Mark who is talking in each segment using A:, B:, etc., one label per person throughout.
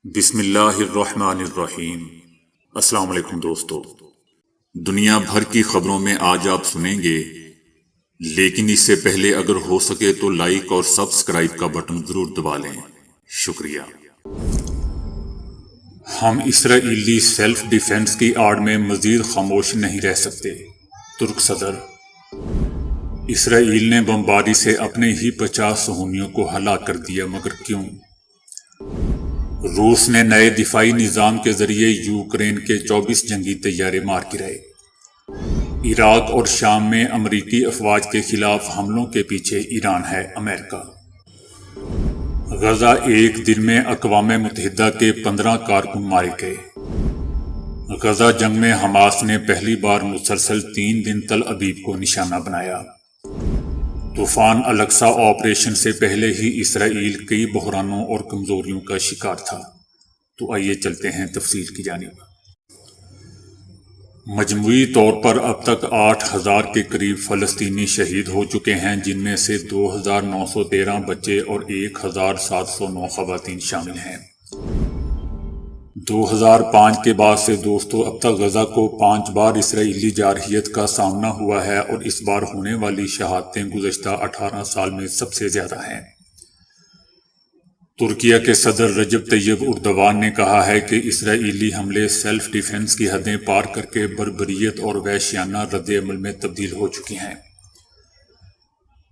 A: بسم اللہ الرحمن الرحیم۔ السلام علیکم دوستو، دنیا بھر کی خبروں میں آج آپ سنیں گے، لیکن اس سے پہلے اگر ہو سکے تو لائک اور سبسکرائب کا بٹن ضرور دبا لیں، شکریہ۔ ہم اسرائیلی سیلف ڈیفنس کی آڑ میں مزید خاموش نہیں رہ سکتے۔ ترک صدر۔ اسرائیل نے بمباری سے اپنے ہی 50 صہیونیوں کو ہلاک کر دیا، مگر کیوں؟ روس نے نئے دفاعی نظام کے ذریعے یوکرین کے 24 جنگی طیارے مار گرائے۔ عراق اور شام میں امریکی افواج کے خلاف حملوں کے پیچھے ایران ہے، امریکہ۔ غزہ ایک دن میں اقوام متحدہ کے 15 کارکن مارے گئے۔ غزہ جنگ میں حماس نے پہلی بار مسلسل 3 دن تل ابیب کو نشانہ بنایا۔ طوفان الاقصی آپریشن سے پہلے ہی اسرائیل کئی بحرانوں اور کمزوریوں کا شکار تھا۔ تو آئیے چلتے ہیں تفصیل کی جانب۔ مجموعی طور پر اب تک 8,000 کے قریب فلسطینی شہید ہو چکے ہیں، جن میں سے 2,913 بچے اور 1,709 خواتین شامل ہیں۔ 2005 کے بعد سے دوستو اب تک غزہ کو 5 بار اسرائیلی جارحیت کا سامنا ہوا ہے، اور اس بار ہونے والی شہادتیں گزشتہ 18 سال میں سب سے زیادہ ہیں۔ ترکیہ کے صدر رجب طیب اردوان نے کہا ہے کہ اسرائیلی حملے سیلف ڈیفنس کی حدیں پار کر کے بربریت اور وحشیانہ رد عمل میں تبدیل ہو چکی ہیں۔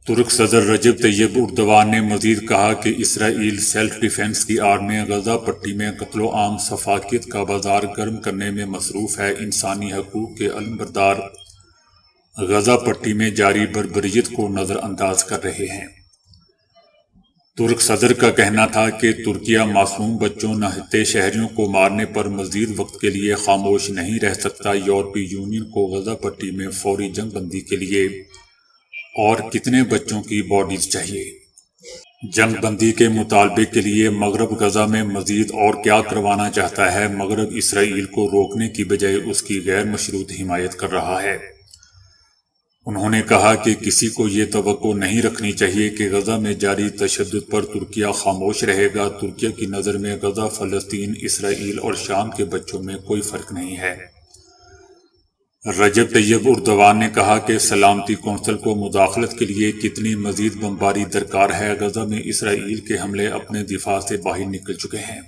A: ترک صدر رجب طیب اردوان نے مزید کہا کہ اسرائیل سیلف ڈیفنس کی آڑ میں غزہ پٹی میں قتل و عام سفاکیت کا بازار گرم کرنے میں مصروف ہے۔ انسانی حقوق کے علمبردار غزہ پٹی میں جاری بربریت کو نظر انداز کر رہے ہیں۔ ترک صدر کا کہنا تھا کہ ترکیہ معصوم بچوں نہتے شہریوں کو مارنے پر مزید وقت کے لیے خاموش نہیں رہ سکتا۔ یورپی یونین کو غزہ پٹی میں فوری جنگ بندی کے لیے اور کتنے بچوں کی باڈیز چاہیے؟ جنگ بندی کے مطالبے کے لیے مغرب غزہ میں مزید اور کیا کروانا چاہتا ہے؟ مغرب اسرائیل کو روکنے کی بجائے اس کی غیر مشروط حمایت کر رہا ہے۔ انہوں نے کہا کہ کسی کو یہ توقع نہیں رکھنی چاہیے کہ غزہ میں جاری تشدد پر ترکیہ خاموش رہے گا۔ ترکیہ کی نظر میں غزہ، فلسطین، اسرائیل اور شام کے بچوں میں کوئی فرق نہیں ہے۔ رجب طیب اردوان نے کہا کہ سلامتی کونسل کو مداخلت کے لیے کتنی مزید بمباری درکار ہے؟ غزہ میں اسرائیل کے حملے اپنے دفاع سے باہر نکل چکے ہیں۔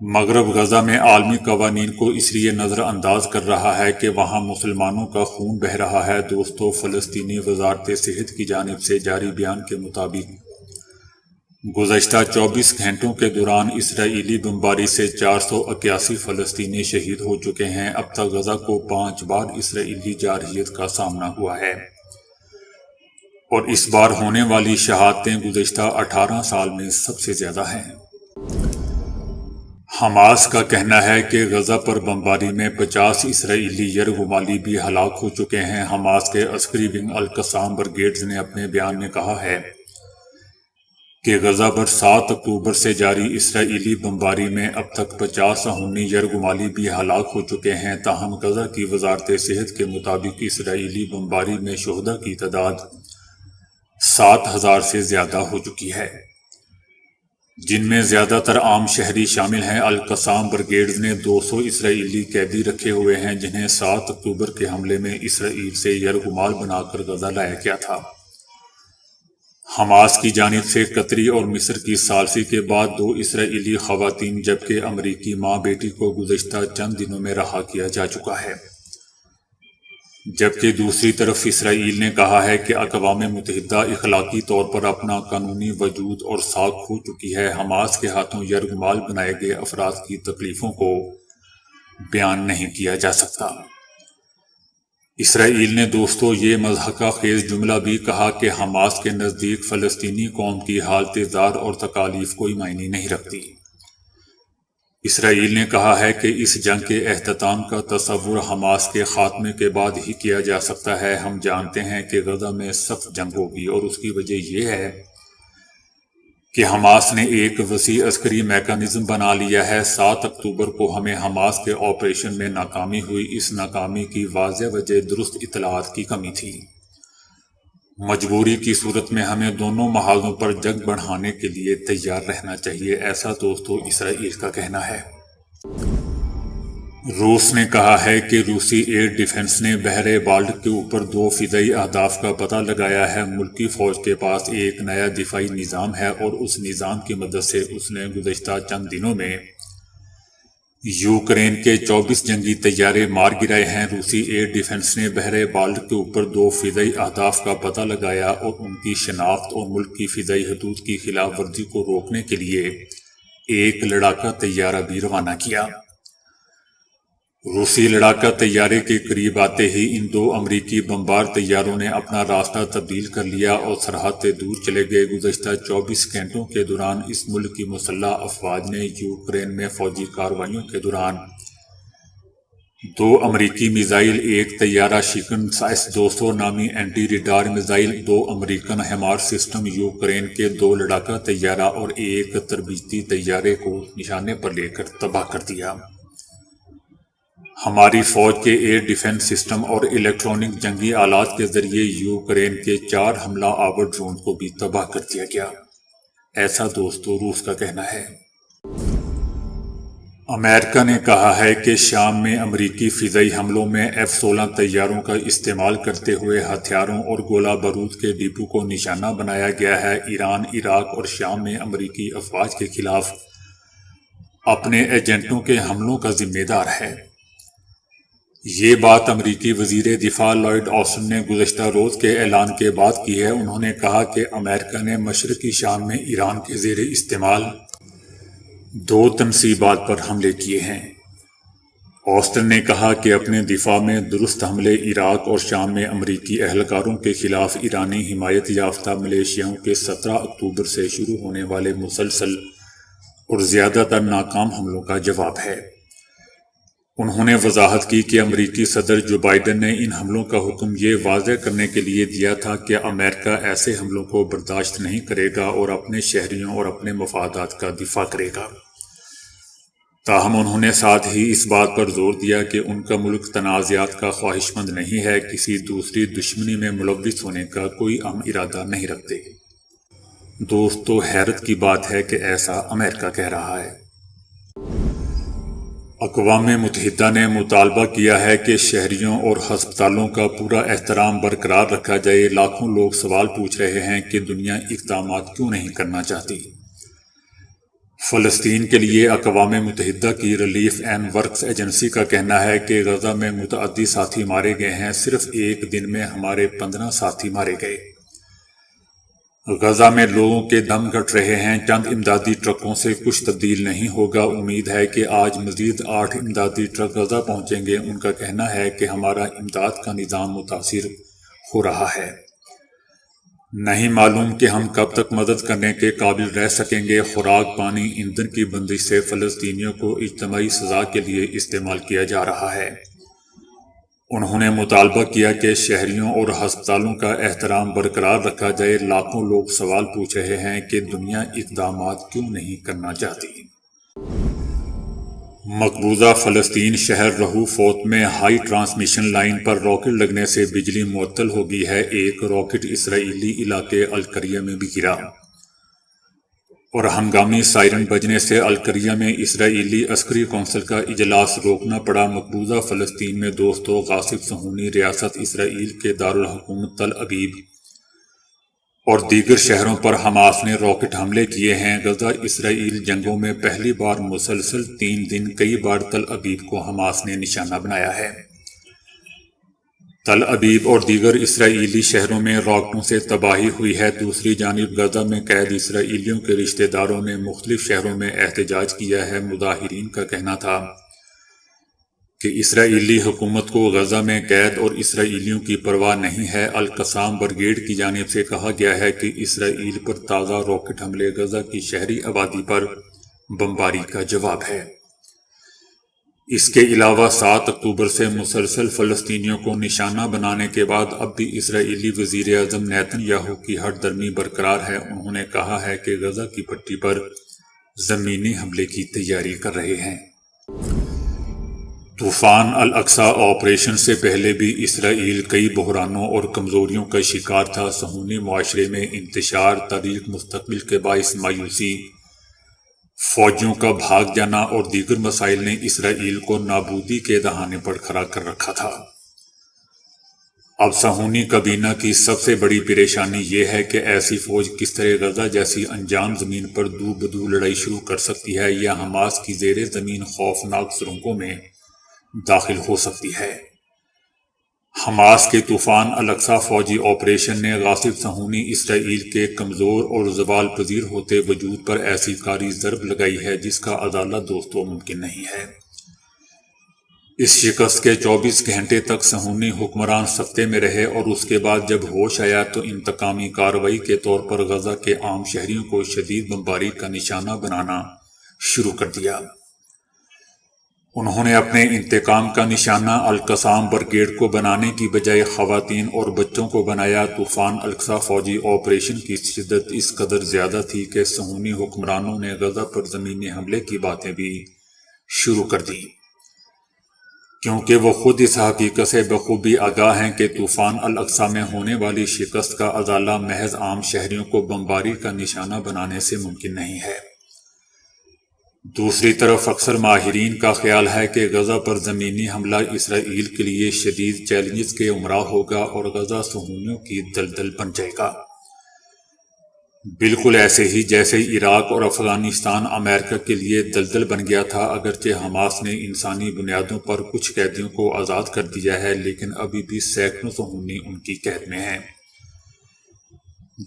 A: مغرب غزہ میں عالمی قوانین کو اس لیے نظر انداز کر رہا ہے کہ وہاں مسلمانوں کا خون بہہ رہا ہے۔ دوستو، فلسطینی وزارت صحت کی جانب سے جاری بیان کے مطابق گزشتہ 24 گھنٹوں کے دوران اسرائیلی بمباری سے 481 فلسطینی شہید ہو چکے ہیں۔ اب تک غزہ کو 5 بار اسرائیلی جارحیت کا سامنا ہوا ہے، اور اس بار ہونے والی شہادتیں گزشتہ 18 سال میں سب سے زیادہ ہیں۔ حماس کا کہنا ہے کہ غزہ پر بمباری میں 50 اسرائیلی یرغمالی بھی ہلاک ہو چکے ہیں۔ حماس کے عسکری ونگ القسام بریگیڈز نے اپنے بیان میں کہا ہے کہ غزہ پر 7 اکتوبر سے جاری اسرائیلی بمباری میں اب تک 50 صہیونی یرغمالی بھی ہلاک ہو چکے ہیں۔ تاہم غزہ کی وزارت صحت کے مطابق اسرائیلی بمباری میں شہداء کی تعداد 7,000 سے زیادہ ہو چکی ہے، جن میں زیادہ تر عام شہری شامل ہیں۔ القسام بریگیڈز نے 200 اسرائیلی قیدی رکھے ہوئے ہیں، جنہیں 7 اکتوبر کے حملے میں اسرائیل سے یرغمال بنا کر غزہ لایا گیا تھا۔ حماس کی جانب سے قطری اور مصر کی ثالثی کے بعد 2 اسرائیلی خواتین جبکہ امریکی ماں بیٹی کو گزشتہ چند دنوں میں رہا کیا جا چکا ہے، جبکہ دوسری طرف اسرائیل نے کہا ہے کہ اقوام متحدہ اخلاقی طور پر اپنا قانونی وجود اور ساکھ کھو چکی ہے۔ حماس کے ہاتھوں یرغمال بنائے گئے افراد کی تکلیفوں کو بیان نہیں کیا جا سکتا۔ اسرائیل نے دوستو یہ مضحکہ خیز جملہ بھی کہا کہ حماس کے نزدیک فلسطینی قوم کی حالت زار اور تکالیف کوئی معنی نہیں رکھتی۔ اسرائیل نے کہا ہے کہ اس جنگ کے اختتام کا تصور حماس کے خاتمے کے بعد ہی کیا جا سکتا ہے۔ ہم جانتے ہیں کہ غزہ میں سخت جنگ ہوگی، اور اس کی وجہ یہ ہے کہ حماس نے ایک وسیع عسکری میکانزم بنا لیا ہے۔ 7 اکتوبر کو ہمیں حماس کے آپریشن میں ناکامی ہوئی۔ اس ناکامی کی واضح وجہ درست اطلاعات کی کمی تھی۔ مجبوری کی صورت میں ہمیں دونوں محاذوں پر جنگ بڑھانے کے لیے تیار رہنا چاہیے، ایسا دوستو اسرائیل کا کہنا ہے۔ روس نے کہا ہے کہ روسی ایئر ڈیفنس نے بحر بالٹک کے اوپر 2 فضائی اہداف کا پتہ لگایا ہے۔ ملکی فوج کے پاس ایک نیا دفاعی نظام ہے اور اس نظام کی مدد سے اس نے گزشتہ چند دنوں میں یوکرین کے 24 جنگی طیارے مار گرائے ہیں۔ روسی ایئر ڈیفنس نے بحر بالٹک کے اوپر 2 فضائی اہداف کا پتہ لگایا اور ان کی شناخت اور ملک کی فضائی حدود کی خلاف ورزی کو روکنے کے لیے ایک لڑاکا طیارہ بھی روانہ کیا۔ روسی لڑاکا طیارے کے قریب آتے ہی ان 2 امریکی بمبار طیاروں نے اپنا راستہ تبدیل کر لیا اور سرحد سے دور چلے گئے۔ گزشتہ 24 گھنٹوں کے دوران اس ملک کی مسلح افواج نے یوکرین میں فوجی کارروائیوں کے دوران 2 امریکی میزائل، ایک طیارہ شکن S-200 نامی anti radar missile, 2 American HIMARS system, Ukraine کے 2 لڑاکا طیارہ اور ایک تربیتی طیارے کو نشانے پر لے کر تباہ کر دیا۔ ہماری فوج کے ایئر ڈیفنس سسٹم اور الیکٹرانک جنگی آلات کے ذریعے یوکرین کے 4 حملہ آور ڈرون کو بھی تباہ کر دیا گیا، ایسا دوستو روس کا کہنا ہے۔ امریکہ نے کہا ہے کہ شام میں امریکی فضائی حملوں میں F-16 طیاروں کا استعمال کرتے ہوئے ہتھیاروں اور گولہ بارود کے ڈپو کو نشانہ بنایا گیا ہے۔ ایران عراق اور شام میں امریکی افواج کے خلاف اپنے ایجنٹوں کے حملوں کا ذمہ دار ہے۔ یہ بات امریکی وزیر دفاع لائیڈ آسٹن نے گزشتہ روز کے اعلان کے بعد کی ہے۔ انہوں نے کہا کہ امریکہ نے مشرقی شام میں ایران کے زیر استعمال 2 تنصیبات پر حملے کیے ہیں۔ آسٹن نے کہا کہ اپنے دفاع میں درست حملے عراق اور شام میں امریکی اہلکاروں کے خلاف ایرانی حمایت یافتہ ملیشیاؤں کے 17 اکتوبر سے شروع ہونے والے مسلسل اور زیادہ تر ناکام حملوں کا جواب ہے۔ انہوں نے وضاحت کی کہ امریکی صدر جو بائیڈن نے ان حملوں کا حکم یہ واضح کرنے کے لیے دیا تھا کہ امریکہ ایسے حملوں کو برداشت نہیں کرے گا اور اپنے شہریوں اور اپنے مفادات کا دفاع کرے گا۔ تاہم انہوں نے ساتھ ہی اس بات پر زور دیا کہ ان کا ملک تنازعات کا خواہش مند نہیں ہے، کسی دوسری دشمنی میں ملوث ہونے کا کوئی اہم ارادہ نہیں رکھتے۔ دوستو حیرت کی بات ہے کہ ایسا امریکہ کہہ رہا ہے۔ اقوام متحدہ نے مطالبہ کیا ہے کہ شہریوں اور ہسپتالوں کا پورا احترام برقرار رکھا جائے۔ لاکھوں لوگ سوال پوچھ رہے ہیں کہ دنیا اقدامات کیوں نہیں کرنا چاہتی۔ فلسطین کے لیے اقوام متحدہ کی ریلیف اینڈ ورکس ایجنسی کا کہنا ہے کہ غزہ میں متعدی ساتھی مارے گئے ہیں، صرف ایک دن میں ہمارے 15 ساتھی مارے گئے۔ غزہ میں لوگوں کے دم گھٹ رہے ہیں، چند امدادی ٹرکوں سے کچھ تبدیل نہیں ہوگا۔ امید ہے کہ آج مزید 8 امدادی ٹرک غزہ پہنچیں گے۔ ان کا کہنا ہے کہ ہمارا امداد کا نظام متاثر ہو رہا ہے، نہیں معلوم کہ ہم کب تک مدد کرنے کے قابل رہ سکیں گے۔ خوراک، پانی، ایندھن کی بندش سے فلسطینیوں کو اجتماعی سزا کے لیے استعمال کیا جا رہا ہے۔ انہوں نے مطالبہ کیا کہ شہریوں اور ہسپتالوں کا احترام برقرار رکھا جائے۔ لاکھوں لوگ سوال پوچھ رہے ہیں کہ دنیا اقدامات کیوں نہیں کرنا چاہتی۔ مقبوضہ فلسطین شہر رہوفوت میں ہائی ٹرانسمیشن لائن پر راکٹ لگنے سے بجلی معطل ہو گئی ہے۔ ایک راکٹ اسرائیلی علاقے القریہ میں بھی گرا اور ہنگامی سائرن بجنے سے القریہ میں اسرائیلی عسکری کونسل کا اجلاس روکنا پڑا۔ مقبوضہ فلسطین میں دوستو غاصب صہیونی ریاست اسرائیل کے دارالحکومت تل ابیب اور دیگر شہروں پر حماس نے راکٹ حملے کیے ہیں۔ غزہ اسرائیل جنگوں میں پہلی بار مسلسل 3 دن کئی بار تل ابیب کو حماس نے نشانہ بنایا ہے۔ تل ابیب اور دیگر اسرائیلی شہروں میں راکٹوں سے تباہی ہوئی ہے۔ دوسری جانب غزہ میں قید اسرائیلیوں کے رشتہ داروں نے مختلف شہروں میں احتجاج کیا ہے۔ مظاہرین کا کہنا تھا کہ اسرائیلی حکومت کو غزہ میں قید اور اسرائیلیوں کی پرواہ نہیں ہے۔ القسام بریگیڈ کی جانب سے کہا گیا ہے کہ اسرائیل پر تازہ راکٹ حملے غزہ کی شہری آبادی پر بمباری کا جواب ہے۔ اس کے علاوہ 7 اکتوبر سے مسلسل فلسطینیوں کو نشانہ بنانے کے بعد اب بھی اسرائیلی وزیر اعظم نیتن یاہو کی ہٹ درمی برقرار ہے۔ انہوں نے کہا ہے کہ غزہ کی پٹی پر زمینی حملے کی تیاری کر رہے ہیں۔ طوفان الاقصی آپریشن سے پہلے بھی اسرائیل کئی بحرانوں اور کمزوریوں کا شکار تھا۔ صہیونی معاشرے میں انتشار، تاریک مستقبل کے باعث مایوسی، فوجیوں کا بھاگ جانا اور دیگر مسائل نے اسرائیل کو نابودی کے دہانے پر کھڑا کر رکھا تھا۔ اب صہیونی کابینہ کی سب سے بڑی پریشانی یہ ہے کہ ایسی فوج کس طرح غزہ جیسی انجان زمین پر دو بدو لڑائی شروع کر سکتی ہے یا حماس کی زیر زمین خوفناک سرنگوں میں داخل ہو سکتی ہے۔ حماس کے طوفان الاقصی فوجی آپریشن نے غاصب صہیونی اسرائیل کے کمزور اور زوال پذیر ہوتے وجود پر ایسی کاری ضرب لگائی ہے جس کا ازالہ دوستوں ممکن نہیں ہے۔ اس شکست کے 24 گھنٹے تک صہیونی حکمران سکتے میں رہے اور اس کے بعد جب ہوش آیا تو انتقامی کارروائی کے طور پر غزہ کے عام شہریوں کو شدید بمباری کا نشانہ بنانا شروع کر دیا۔ انہوں نے اپنے انتقام کا نشانہ القسام بریگیڈ کو بنانے کی بجائے خواتین اور بچوں کو بنایا۔ طوفان الاقصی فوجی آپریشن کی شدت اس قدر زیادہ تھی کہ صہیونی حکمرانوں نے غزہ پر زمینی حملے کی باتیں بھی شروع کر دیں، کیونکہ وہ خود اس حقیقت سے بخوبی آگاہ ہیں کہ طوفان الاقصی میں ہونے والی شکست کا ازالہ محض عام شہریوں کو بمباری کا نشانہ بنانے سے ممکن نہیں ہے۔ دوسری طرف اکثر ماہرین کا خیال ہے کہ غزہ پر زمینی حملہ اسرائیل کے لیے شدید چیلنجز کے ہمراہ ہوگا اور غزہ صہیونیوں کی دلدل بن جائے گا، بالکل ایسے ہی جیسے عراق اور افغانستان امریکہ کے لیے دلدل بن گیا تھا۔ اگرچہ حماس نے انسانی بنیادوں پر کچھ قیدیوں کو آزاد کر دیا ہے، لیکن ابھی بھی سینکڑوں صہیونی ان کی قید میں ہیں،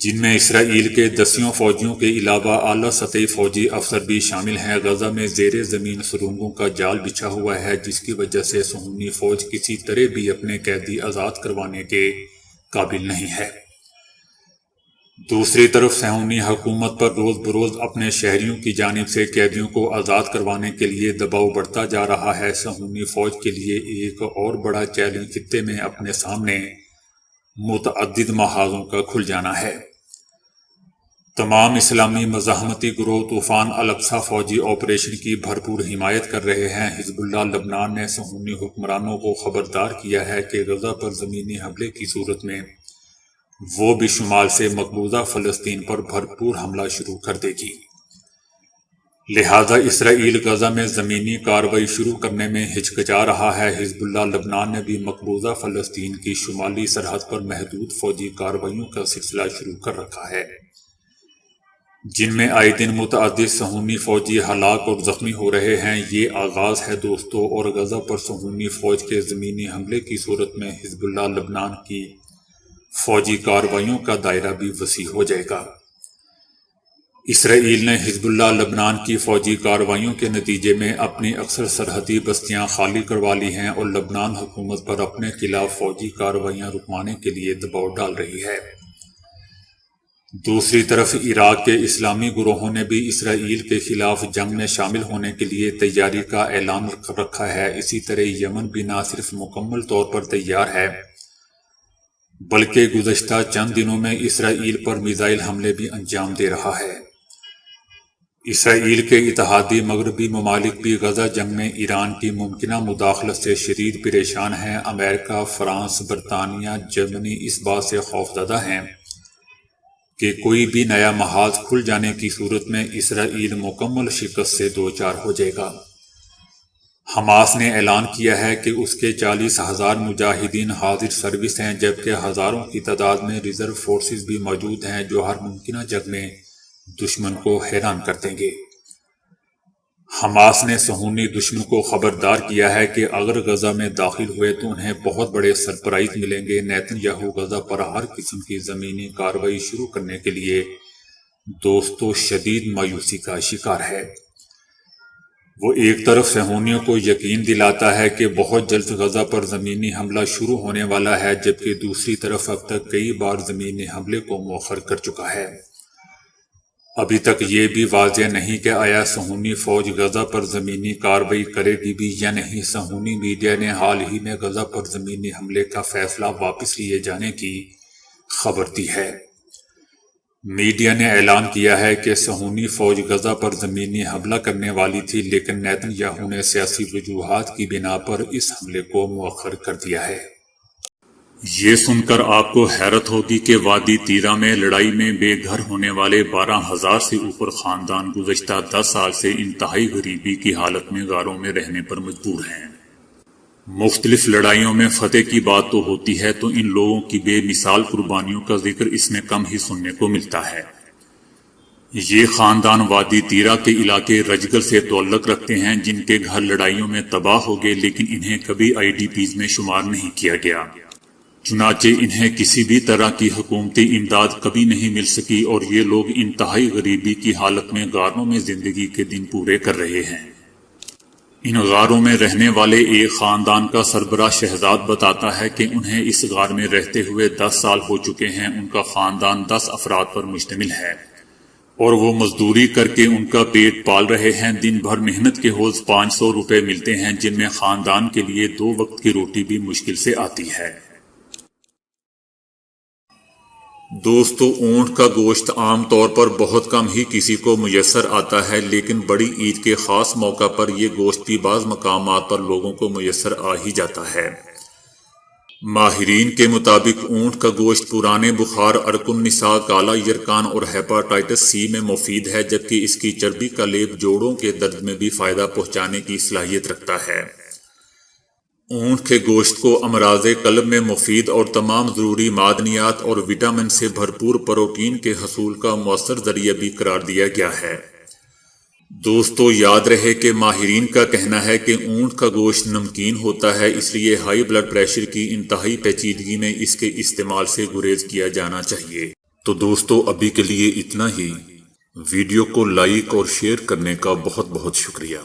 A: جن میں اسرائیل کے دسیوں فوجیوں کے علاوہ اعلیٰ سطحی فوجی افسر بھی شامل ہیں۔ غزہ میں زیر زمین سرنگوں کا جال بچھا ہوا ہے، جس کی وجہ سے صہیونی فوج کسی طرح بھی اپنے قیدی آزاد کروانے کے قابل نہیں ہے۔ دوسری طرف صہیونی حکومت پر روز بروز اپنے شہریوں کی جانب سے قیدیوں کو آزاد کروانے کے لیے دباؤ بڑھتا جا رہا ہے۔ صہیونی فوج کے لیے ایک اور بڑا چیلنج خطے میں اپنے سامنے متعدد محاذوں کا کھل جانا ہے۔ تمام اسلامی مزاحمتی گروہ طوفان الاقصی فوجی آپریشن کی بھرپور حمایت کر رہے ہیں۔ حزب اللہ لبنان نے صہیونی حکمرانوں کو خبردار کیا ہے کہ غزہ پر زمینی حملے کی صورت میں وہ بھی شمال سے مقبوضہ فلسطین پر بھرپور حملہ شروع کر دے گی، لہذا اسرائیل غزہ میں زمینی کارروائی شروع کرنے میں ہچکچا رہا ہے۔ حزب اللہ لبنان نے بھی مقبوضہ فلسطین کی شمالی سرحد پر محدود فوجی کارروائیوں کا سلسلہ شروع کر رکھا ہے، جن میں آئے دن متعدد صہیونی فوجی ہلاک اور زخمی ہو رہے ہیں۔ یہ آغاز ہے دوستو، اور غزہ پر صہیونی فوج کے زمینی حملے کی صورت میں حزب اللہ لبنان کی فوجی کارروائیوں کا دائرہ بھی وسیع ہو جائے گا۔ اسرائیل نے حزب اللہ لبنان کی فوجی کارروائیوں کے نتیجے میں اپنی اکثر سرحدی بستیاں خالی کروا لی ہیں اور لبنان حکومت پر اپنے خلاف فوجی کارروائیاں رکوانے کے لیے دباؤ ڈال رہی ہے۔ دوسری طرف عراق کے اسلامی گروہوں نے بھی اسرائیل کے خلاف جنگ میں شامل ہونے کے لیے تیاری کا اعلان رکھا ہے۔ اسی طرح یمن بھی نہ صرف مکمل طور پر تیار ہے بلکہ گزشتہ چند دنوں میں اسرائیل پر میزائل حملے بھی انجام دے رہا ہے۔ اسرائیل کے اتحادی مغربی ممالک بھی غزہ جنگ میں ایران کی ممکنہ مداخلت سے شدید پریشان ہیں۔ امریکہ، فرانس، برطانیہ، جرمنی اس بات سے خوفزدہ ہیں کہ کوئی بھی نیا محاذ کھل جانے کی صورت میں اسرائیل مکمل شکست سے دوچار ہو جائے گا۔ حماس نے اعلان کیا ہے کہ اس کے 40,000 مجاہدین حاضر سروس ہیں، جبکہ ہزاروں کی تعداد میں ریزرو فورسز بھی موجود ہیں جو ہر ممکنہ جنگ میں دشمن کو حیران کر دیں گے۔ حماس نے صہیونی دشمن کو خبردار کیا ہے کہ اگر غزہ میں داخل ہوئے تو انہیں بہت بڑے سرپرائز ملیں گے۔ نیتن یاہو غزہ پر ہر قسم کی زمینی کارروائی شروع کرنے کے لیے دوستو شدید مایوسی کا شکار ہے۔ وہ ایک طرف صہیونیوں کو یقین دلاتا ہے کہ بہت جلد غزہ پر زمینی حملہ شروع ہونے والا ہے، جبکہ دوسری طرف اب تک کئی بار زمینی حملے کو مؤخر کر چکا ہے۔ ابھی تک یہ بھی واضح نہیں کہ آیا صہیونی فوج غزہ پر زمینی کارروائی کرے گی بھی یا نہیں۔ صہیونی میڈیا نے حال ہی میں غزہ پر زمینی حملے کا فیصلہ واپس لیے جانے کی خبر دی ہے۔ میڈیا نے اعلان کیا ہے کہ صہیونی فوج غزہ پر زمینی حملہ کرنے والی تھی، لیکن نیتن یاہو نے سیاسی وجوہات کی بنا پر اس حملے کو مؤخر کر دیا ہے۔ یہ سن کر آپ کو حیرت ہوگی کہ وادی تیرہ میں لڑائی میں بے گھر ہونے والے 12,000 سے اوپر خاندان گزشتہ 10 سال سے انتہائی غریبی کی حالت میں غاروں میں رہنے پر مجبور ہیں۔ مختلف لڑائیوں میں فتح کی بات تو ہوتی ہے تو ان لوگوں کی بے مثال قربانیوں کا ذکر اس میں کم ہی سننے کو ملتا ہے۔ یہ خاندان وادی تیرہ کے علاقے رجگل سے تعلق رکھتے ہیں، جن کے گھر لڑائیوں میں تباہ ہو گئے، لیکن انہیں کبھی IDPs میں شمار نہیں کیا گیا۔ چنانچہ انہیں کسی بھی طرح کی حکومتی امداد کبھی نہیں مل سکی اور یہ لوگ انتہائی غریبی کی حالت میں غاروں میں زندگی کے دن پورے کر رہے ہیں۔ ان غاروں میں رہنے والے ایک خاندان کا سربراہ شہزاد بتاتا ہے کہ انہیں اس غار میں رہتے ہوئے 10 سال ہو چکے ہیں۔ ان کا خاندان 10 افراد پر مشتمل ہے اور وہ مزدوری کر کے ان کا پیٹ پال رہے ہیں۔ دن بھر محنت کے عوض 500 روپے ملتے ہیں، جن میں خاندان کے لیے 2 وقت کی روٹی بھی مشکل سے آتی ہے۔ دوستو، اونٹ کا گوشت عام طور پر بہت کم ہی کسی کو میسر آتا ہے، لیکن بڑی عید کے خاص موقع پر یہ گوشت بھی بعض مقامات پر لوگوں کو میسر آ ہی جاتا ہے۔ ماہرین کے مطابق اونٹ کا گوشت پرانے بخار، ارک النساء، کالا یرکان اور ہیپاٹائٹس سی میں مفید ہے، جبکہ اس کی چربی کا لیپ جوڑوں کے درد میں بھی فائدہ پہنچانے کی صلاحیت رکھتا ہے۔ اونٹ کے گوشت کو امراض قلب میں مفید اور تمام ضروری معدنیات اور وٹامن سے بھرپور پروٹین کے حصول کا مؤثر ذریعہ بھی قرار دیا گیا ہے۔ دوستو، یاد رہے کہ ماہرین کا کہنا ہے کہ اونٹ کا گوشت نمکین ہوتا ہے، اس لیے ہائی بلڈ پریشر کی انتہائی پیچیدگی میں اس کے استعمال سے گریز کیا جانا چاہیے۔ تو دوستو، ابھی کے لیے اتنا ہی۔ ویڈیو کو لائک اور شیئر کرنے کا بہت بہت شکریہ۔